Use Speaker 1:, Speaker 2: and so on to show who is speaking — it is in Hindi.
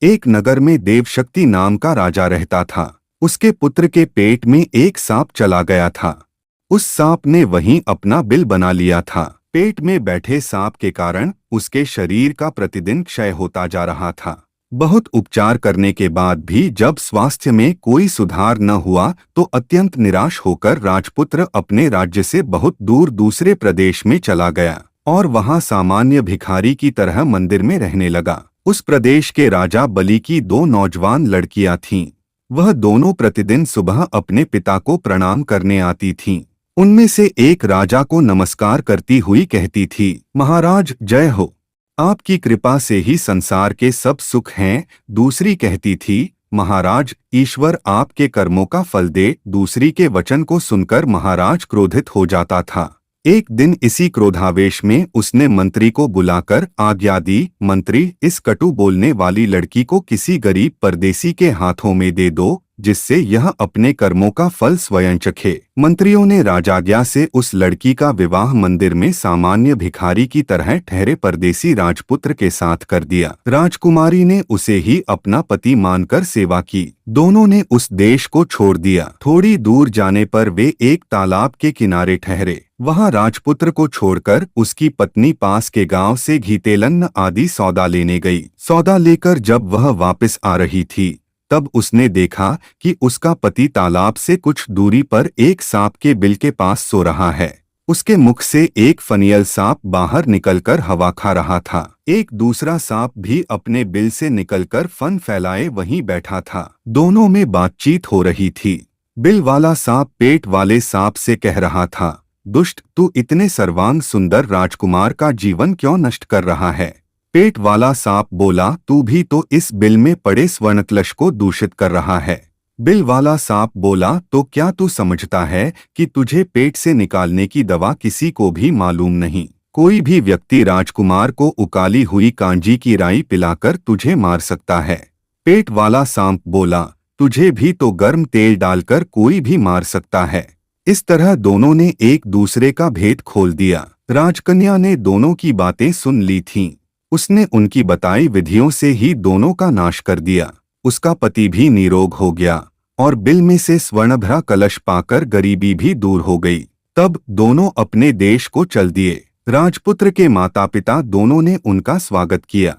Speaker 1: एक नगर में देवशक्ति नाम का राजा रहता था। उसके पुत्र के पेट में एक सांप चला गया था। उस सांप ने वहीं अपना बिल बना लिया था। पेट में बैठे सांप के कारण उसके शरीर का प्रतिदिन क्षय होता जा रहा था। बहुत उपचार करने के बाद भी जब स्वास्थ्य में कोई सुधार न हुआ तो अत्यंत निराश होकर राजपुत्र अपने राज्य से बहुत दूर दूसरे प्रदेश में चला गया और वहां सामान्य भिखारी की तरह मंदिर में रहने लगा। उस प्रदेश के राजा बलि की दो नौजवान लड़कियां थीं। वह दोनों प्रतिदिन सुबह अपने पिता को प्रणाम करने आती थीं। उनमें से एक राजा को नमस्कार करती हुई कहती थी, महाराज जय हो, आपकी कृपा से ही संसार के सब सुख हैं। दूसरी कहती थी, महाराज ईश्वर आपके कर्मों का फल दे। दूसरी के वचन को सुनकर महाराज क्रोधित हो जाता था। एक दिन इसी क्रोधावेश में उसने मंत्री को बुलाकर आज्ञा दी, मंत्री इस कटु बोलने वाली लड़की को किसी गरीब परदेसी के हाथों में दे दो, जिससे यह अपने कर्मों का फल स्वयं चखे। मंत्रियों ने राजाज्ञा से उस लड़की का विवाह मंदिर में सामान्य भिखारी की तरह ठहरे परदेसी राजपुत्र के साथ कर दिया। राजकुमारी ने उसे ही अपना पति मानकर सेवा की। दोनों ने उस देश को छोड़ दिया। थोड़ी दूर जाने पर वे एक तालाब के किनारे ठहरे। वहां राजपुत्र को छोड़कर उसकी पत्नी पास के गांव से घी तेलन आदि सौदा लेने गई। सौदा लेकर जब वह वापस आ रही थी तब उसने देखा कि उसका पति तालाब से कुछ दूरी पर एक सांप के बिल के पास सो रहा है। उसके मुख से एक फनियल सांप बाहर निकलकर हवा खा रहा था। एक दूसरा सांप भी अपने बिल से निकलकर फन फैलाए वहीं बैठा था। दोनों में बातचीत हो रही थी। बिल वाला सांप पेट वाले सांप से कह रहा था, दुष्ट, तू इतने सर्वांग सुंदर राजकुमार का जीवन क्यों नष्ट कर रहा है? पेट वाला सांप बोला, तू भी तो इस बिल में पड़े स्वर्णकलश को दूषित कर रहा है। बिल वाला सांप बोला, तो क्या तू समझता है कि तुझे पेट से निकालने की दवा किसी को भी मालूम नहीं? कोई भी व्यक्ति राजकुमार को उकाली हुई कांजी की राई पिलाकर तुझे मार सकता है। पेट वाला सांप बोला, तुझे भी तो गर्म तेल डालकर कोई भी मार सकता है। इस तरह दोनों ने एक दूसरे का भेद खोल दिया। राजकन्या ने दोनों की बातें सुन ली थीं। उसने उनकी बताई विधियों से ही दोनों का नाश कर दिया। उसका पति भी निरोग हो गया और बिल में से स्वर्णभरा कलश पाकर गरीबी भी दूर हो गई। तब दोनों अपने देश को चल दिए। राजपुत्र के माता पिता दोनों ने उनका स्वागत किया।